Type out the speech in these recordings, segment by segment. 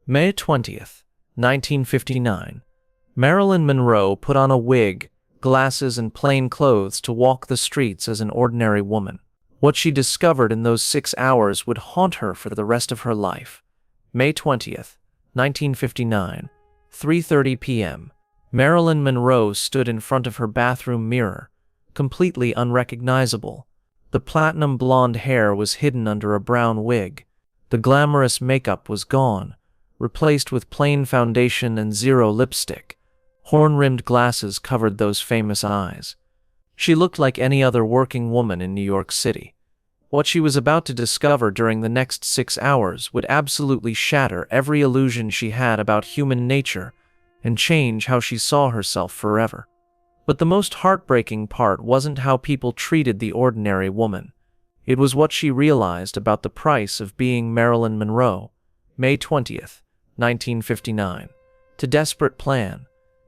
May 20th, 1959. Marilyn Monroe put on a wig, glasses, and plain clothes to walk the streets as an ordinary woman. What she discovered in those 6 hours would haunt her for the rest of her life. May 20th, 1959, 3:30 p.m. Marilyn Monroe stood in front of her bathroom mirror, completely unrecognizable. The platinum blonde hair was hidden under a brown wig. The glamorous makeup was gone, replaced with plain foundation and zero lipstick. Horn-rimmed glasses covered those famous eyes. She looked like any other working woman in New York City. What she was about to discover during the next 6 hours would absolutely shatter every illusion she had about human nature and change how she saw herself forever. But the most heartbreaking part wasn't how people treated the ordinary woman. It was what she realized about the price of being Marilyn Monroe. May 20th, 1959. To desperate plan.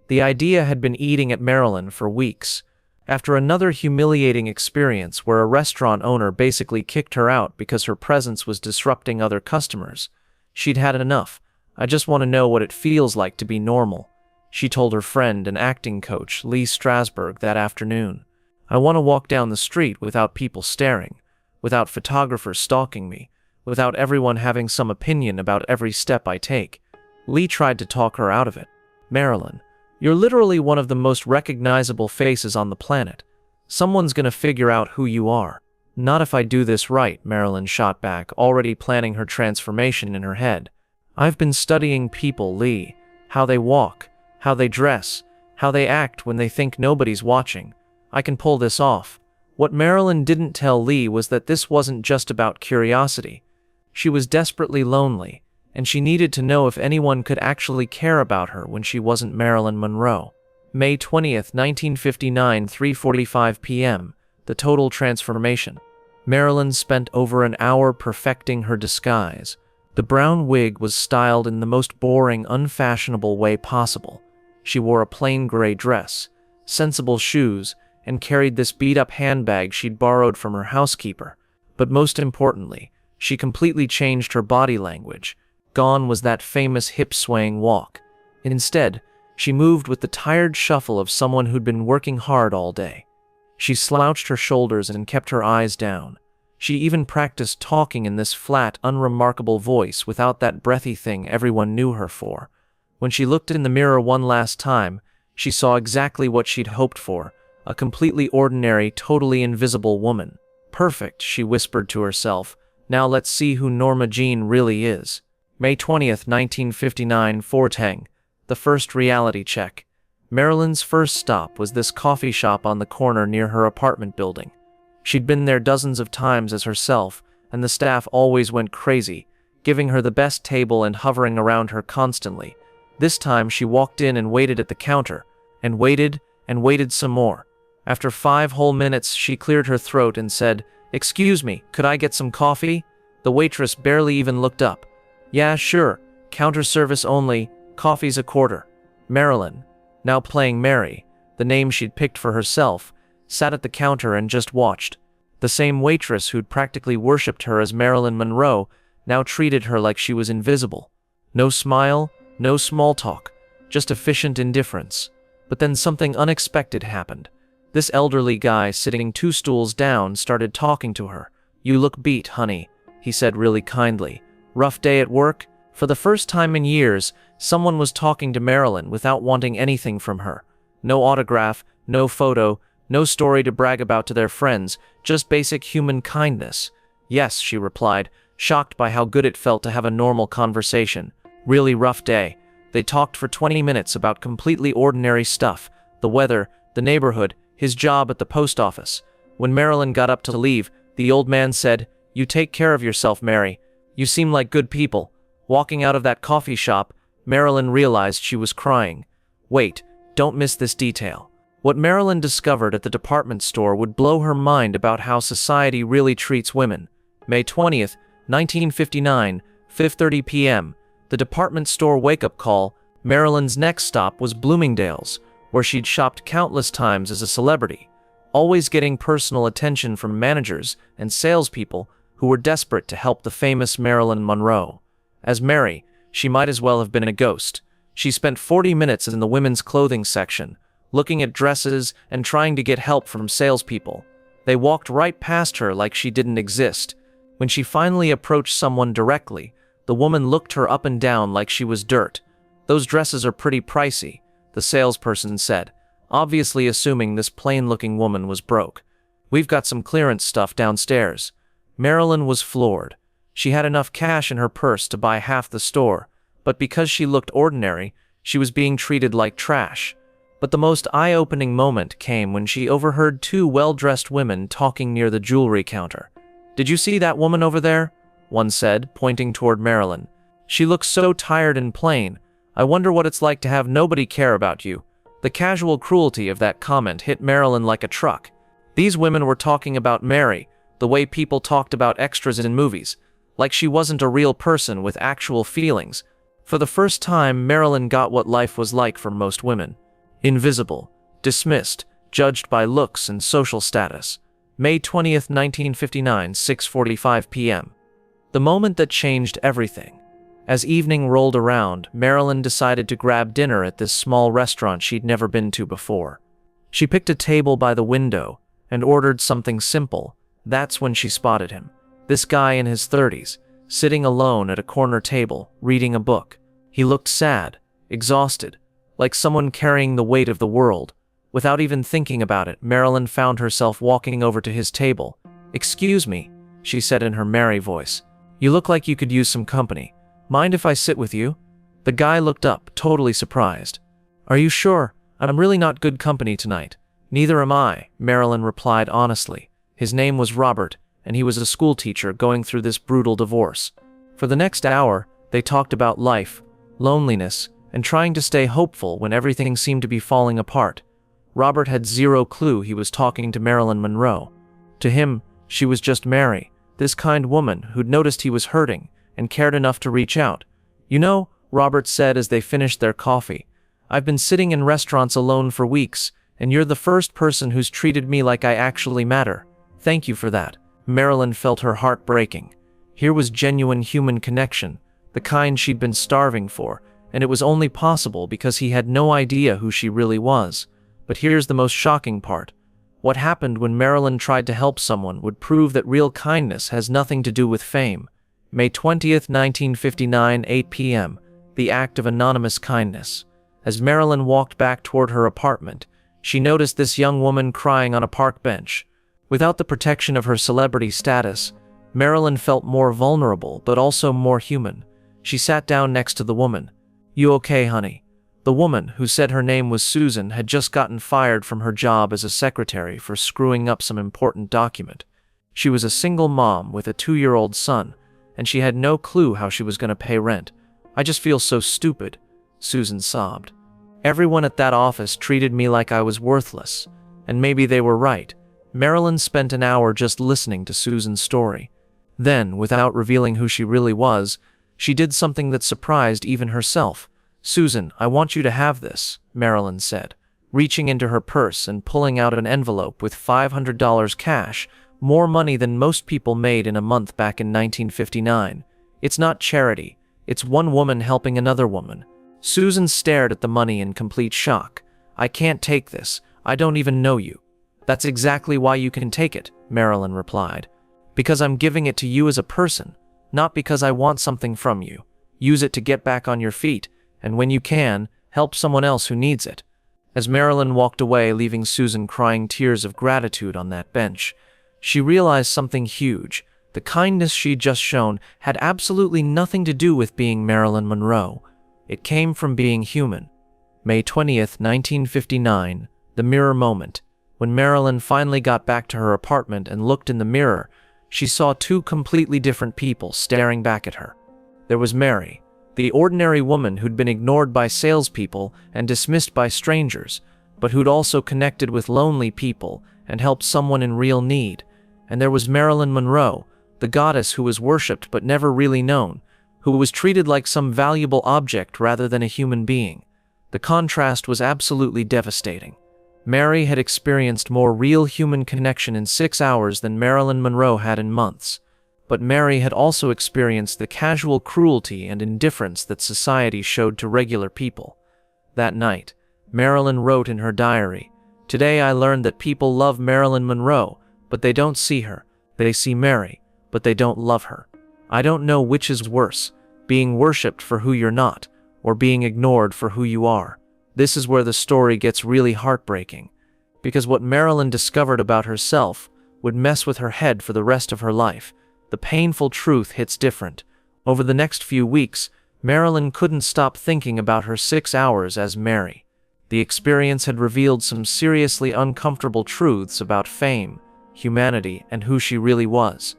The idea had been eating at Marilyn for weeks. After another humiliating experience where a restaurant owner basically kicked her out because her presence was disrupting other customers, she'd had enough. "I just want to know what it feels like to be normal," she told her friend and acting coach Lee Strasberg that afternoon. "I want to walk down the street without people staring, without photographers stalking me, without everyone having some opinion about every step I take." Lee tried to talk her out of it. "Marilyn, you're literally one of the most recognizable faces on the planet. Someone's gonna figure out who you are." "Not if I do this right," Marilyn shot back, already planning her transformation in her head. "I've been studying people, Lee. How they walk, how they dress, how they act when they think nobody's watching. I can pull this off." What Marilyn didn't tell Lee was that this wasn't just about curiosity. She was desperately lonely, and she needed to know if anyone could actually care about her when she wasn't Marilyn Monroe. May 20th, 1959, 3:45 p.m. The total transformation. Marilyn spent over an hour perfecting her disguise. The brown wig was styled in the most boring, unfashionable way possible. She wore a plain gray dress, sensible shoes, and carried this beat-up handbag she'd borrowed from her housekeeper. But most importantly, she completely changed her body language. Gone was that famous hip-swaying walk. Instead, she moved with the tired shuffle of someone who'd been working hard all day. She slouched her shoulders and kept her eyes down. She even practiced talking in this flat, unremarkable voice without that breathy thing everyone knew her for. When she looked in the mirror one last time, she saw exactly what she'd hoped for: a completely ordinary, totally invisible woman. "Perfect," she whispered to herself. "Now let's see who Norma Jean really is." May 20th, 1959, 4:10. The first reality check. Marilyn's first stop was this coffee shop on the corner near her apartment building. She'd been there dozens of times as herself, and the staff always went crazy, giving her the best table and hovering around her constantly. This time she walked in and waited at the counter, and waited some more. After 5 whole minutes, she cleared her throat and said, "Excuse me, could I get some coffee?" The waitress barely even looked up. "Yeah, sure. Counter service only. Coffee's $1/4." Marilyn, now playing Mary, the name she'd picked for herself, sat at the counter and just watched. The same waitress who'd practically worshipped her as Marilyn Monroe now treated her like she was invisible. No smile, no small talk, just efficient indifference. But then something unexpected happened. This elderly guy sitting 2 stools down started talking to her. "You look beat, honey," he said really kindly. "Rough day at work?" For the first time in years, someone was talking to Marilyn without wanting anything from her. No autograph, no photo, no story to brag about to their friends, just basic human kindness. "Yes," she replied, shocked by how good it felt to have a normal conversation. "Really rough day." They talked for 20 minutes about completely ordinary stuff: the weather, the neighborhood, his job at the post office. When Marilyn got up to leave, the old man said, "You take care of yourself, Mary. You seem like good people." Walking out of that coffee shop, Marilyn realized she was crying. Wait, don't miss this detail. What Marilyn discovered at the department store would blow her mind about how society really treats women. May 20th, 1959, 5:30 p.m. The department store wake-up call. Marilyn's next stop was Bloomingdale's, where she'd shopped countless times as a celebrity, always getting personal attention from managers and salespeople who were desperate to help the famous Marilyn Monroe. As Mary, She might as well have been a ghost. She spent 40 minutes in the women's clothing section, looking at dresses and trying to get help from salespeople. They walked right past her like she didn't exist. When she finally approached someone directly, the woman looked her up and down like she was dirt. "Those dresses are pretty pricey," the salesperson said, obviously assuming this plain-looking woman was broke. "We've got some clearance stuff downstairs." Marilyn was floored. She had enough cash in her purse to buy half the store, but because she looked ordinary, she was being treated like trash. But the most eye-opening moment came when she overheard two well-dressed women talking near the jewelry counter. "Did you see that woman over there?" one said, pointing toward Marilyn. "She looks so tired and plain. I wonder what it's like to have nobody care about you." The casual cruelty of that comment hit Marilyn like a truck. These women were talking about Mary, the way people talked about extras in movies, like she wasn't a real person with actual feelings. For the first time, Marilyn got what life was like for most women. Invisible, dismissed, judged by looks and social status. May 20th, 1959, 6:45 p.m. The moment that changed everything. As evening rolled around, Marilyn decided to grab dinner at this small restaurant she'd never been to before. She picked a table by the window and ordered something simple. That's when she spotted him. This guy in his 30s, sitting alone at a corner table, reading a book. He looked sad, exhausted, like someone carrying the weight of the world. Without even thinking about it, Marilyn found herself walking over to his table. "Excuse me," she said in her merry voice. "You look like you could use some company. Mind if I sit with you?" The guy looked up, totally surprised. "Are you sure? I'm really not good company tonight." "Neither am I," Marilyn replied honestly. His name was Robert, and he was a schoolteacher going through this brutal divorce. For the next hour, they talked about life, loneliness, and trying to stay hopeful when everything seemed to be falling apart. Robert had zero clue he was talking to Marilyn Monroe. To him, she was just Mary, this kind woman who'd noticed he was hurting and cared enough to reach out. "You know," Robert said as they finished their coffee, "I've been sitting in restaurants alone for weeks, and you're the first person who's treated me like I actually matter. Thank you for that." Marilyn felt her heart breaking. Here was genuine human connection, the kind she'd been starving for, and it was only possible because he had no idea who she really was. But here's the most shocking part. What happened when Marilyn tried to help someone would prove that real kindness has nothing to do with fame. May 20th, 1959, 8 p.m. The act of anonymous kindness. As Marilyn walked back toward her apartment, she noticed this young woman crying on a park bench. Without the protection of her celebrity status, Marilyn felt more vulnerable but also more human. She sat down next to the woman. "You okay, honey?" The woman, who said her name was Susan, had just gotten fired from her job as a secretary for screwing up some important document. She was a single mom with a 2-year-old son, and she had no clue how she was going to pay rent. "I just feel so stupid," Susan sobbed. "Everyone at that office treated me like I was worthless, and maybe they were right." Marilyn spent an hour just listening to Susan's story. Then, without revealing who she really was, she did something that surprised even herself. "Susan, I want you to have this," Marilyn said, reaching into her purse and pulling out an envelope with $500 cash, more money than most people made in a month back in 1959. "It's not charity. It's one woman helping another woman." Susan stared at the money in complete shock. "I can't take this. I don't even know you." "That's exactly why you can take it," Marilyn replied. "Because I'm giving it to you as a person, not because I want something from you. Use it to get back on your feet, and when you can, help someone else who needs it." As Marilyn walked away, leaving Susan crying tears of gratitude on that bench, she realized something huge. The kindness she'd just shown had absolutely nothing to do with being Marilyn Monroe. It came from being human. May 20th, 1959, the mirror moment. When Marilyn finally got back to her apartment and looked in the mirror, she saw two completely different people staring back at her. There was Mary, the ordinary woman who'd been ignored by salespeople and dismissed by strangers, but who'd also connected with lonely people and helped someone in real need. And there was Marilyn Monroe, the goddess who was worshipped but never really known, who was treated like some valuable object rather than a human being. The contrast was absolutely devastating. Mary had experienced more real human connection in 6 hours than Marilyn Monroe had in months. but Mary had also experienced the casual cruelty and indifference that society showed to regular people. That night, Marilyn wrote in her diary, "Today I learned that people love Marilyn Monroe, but they don't see her. They see Mary, but they don't love her. I don't know which is worse, being worshipped for who you're not, or being ignored for who you are." This is where the story gets really heartbreaking, because what Marilyn discovered about herself would mess with her head for the rest of her life. The painful truth hits different. Over the next few weeks, Marilyn couldn't stop thinking about her 6 hours as Mary. The experience had revealed some seriously uncomfortable truths about fame, humanity, and who she really was.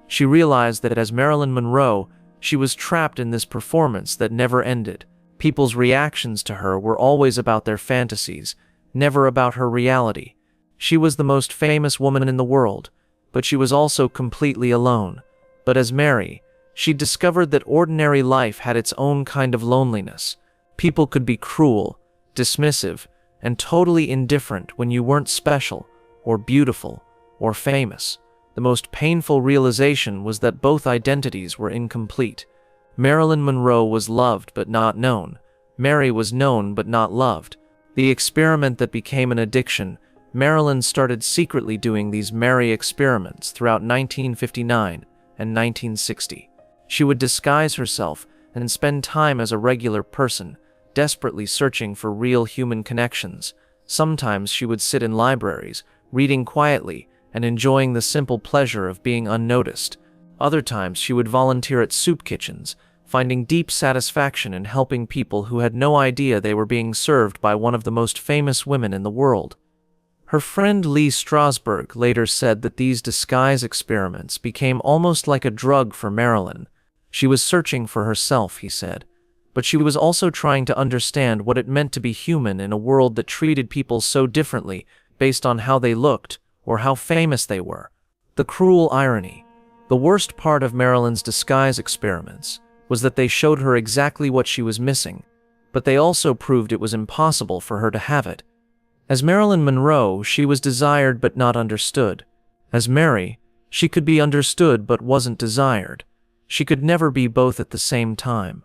She realized that as Marilyn Monroe, she was trapped in this performance that never ended. People's reactions to her were always about their fantasies, never about her reality. She was the most famous woman in the world, but she was also completely alone. But as Mary, she discovered that ordinary life had its own kind of loneliness. People could be cruel, dismissive, and totally indifferent when you weren't special, or beautiful, or famous. The most painful realization was that both identities were incomplete. Marilyn Monroe was loved but not known. Mary was known but not loved. The experiment that became an addiction. Marilyn started secretly doing these Mary experiments throughout 1959 and 1960. She would disguise herself and spend time as a regular person, desperately searching for real human connections. Sometimes she would sit in libraries, reading quietly and enjoying the simple pleasure of being unnoticed. Other times she would volunteer at soup kitchens, finding deep satisfaction in helping people who had no idea they were being served by one of the most famous women in the world. Her friend Lee Strasberg later said that these disguise experiments became almost like a drug for Marilyn. She was searching for herself, he said, but she was also trying to understand what it meant to be human in a world that treated people so differently based on how they looked or how famous they were. The cruel irony. The worst part of Marilyn's disguise experiments was that they showed her exactly what she was missing, but they also proved it was impossible for her to have it. As Marilyn Monroe, she was desired but not understood. As Mary, she could be understood but wasn't desired. She could never be both at the same time.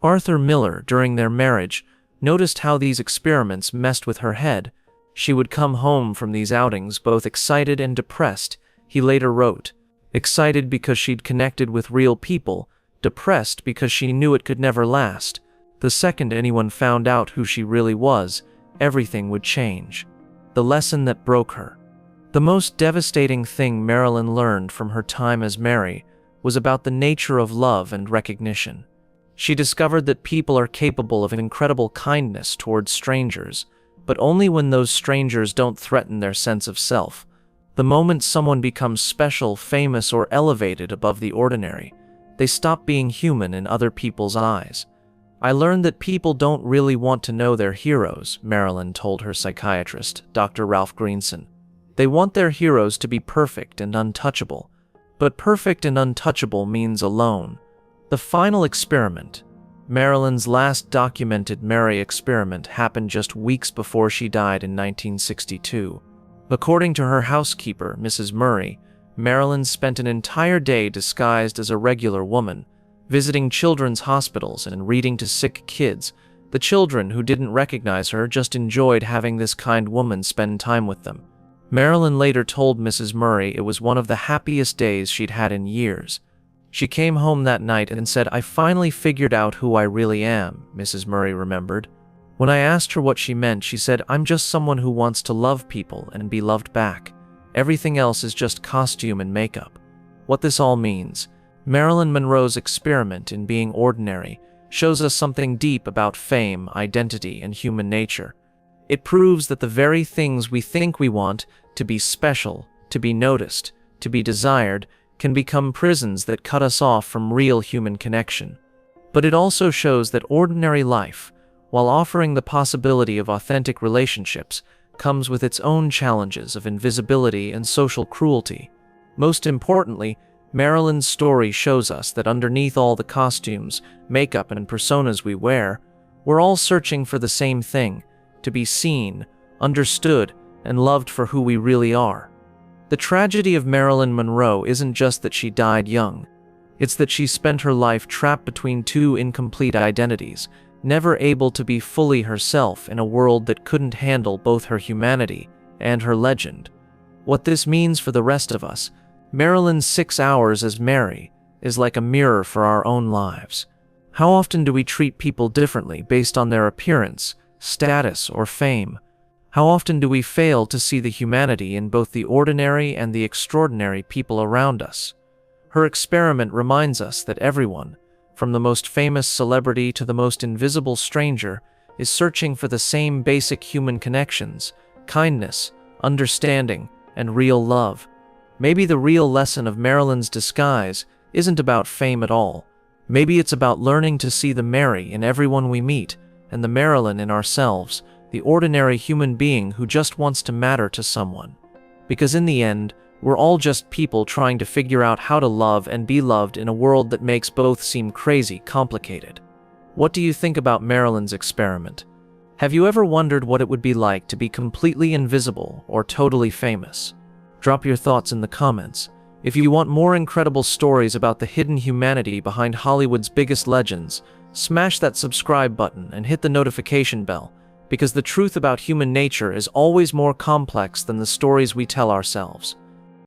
Arthur Miller, during their marriage, noticed how these experiments messed with her head. She would come home from these outings both excited and depressed. He later wrote, "Excited because she'd connected with real people, depressed because she knew it could never last. The second anyone found out who she really was, everything would change." The lesson that broke her. The most devastating thing Marilyn learned from her time as Mary was about the nature of love and recognition. She discovered that people are capable of an incredible kindness towards strangers, but only when those strangers don't threaten their sense of self. The moment someone becomes special, famous, or elevated above the ordinary, they stop being human in other people's eyes. "I learned that people don't really want to know their heroes," Marilyn told her psychiatrist, Dr. Ralph Greenson. "They want their heroes to be perfect and untouchable. But perfect and untouchable means alone." The final experiment, Marilyn's last documented Mary experiment, happened just weeks before she died in 1962. According to her housekeeper, Mrs. Murray, Marilyn spent an entire day disguised as a regular woman, visiting children's hospitals and reading to sick kids. The children who didn't recognize her just enjoyed having this kind woman spend time with them. Marilyn later told Mrs. Murray it was one of the happiest days she'd had in years. She came home that night and said, "I finally figured out who I really am," Mrs. Murray remembered. When I asked her what she meant, she said, "I'm just someone who wants to love people and be loved back. Everything else is just costume and makeup." What this all means, Marilyn Monroe's experiment in being ordinary shows us something deep about fame, identity, and human nature. It proves that the very things we think we want, to be special, to be noticed, to be desired, can become prisons that cut us off from real human connection. But it also shows that ordinary life, while offering the possibility of authentic relationships, comes with its own challenges of invisibility and social cruelty. Most importantly, Marilyn's story shows us that underneath all the costumes, makeup, and personas we wear, we're all searching for the same thing: to be seen, understood, and loved for who we really are. The tragedy of Marilyn Monroe isn't just that she died young. It's that she spent her life trapped between two incomplete identities, never able to be fully herself in a world that couldn't handle both her humanity and her legend. What this means for the rest of us, Marilyn's 6 hours as Mary, is like a mirror for our own lives. How often do we treat people differently based on their appearance, status, or fame? How often do we fail to see the humanity in both the ordinary and the extraordinary people around us? Her experiment reminds us that everyone, from the most famous celebrity to the most invisible stranger, is searching for the same basic human connections, kindness, understanding, and real love. Maybe the real lesson of Marilyn's disguise isn't about fame at all. Maybe it's about learning to see the Mary in everyone we meet, and the Marilyn in ourselves, the ordinary human being who just wants to matter to someone. Because in the end, we're all just people trying to figure out how to love and be loved in a world that makes both seem crazy complicated. What do you think about Marilyn's experiment? Have you ever wondered what it would be like to be completely invisible or totally famous? Drop your thoughts in the comments. If you want more incredible stories about the hidden humanity behind Hollywood's biggest legends, smash that subscribe button and hit the notification bell, because the truth about human nature is always more complex than the stories we tell ourselves.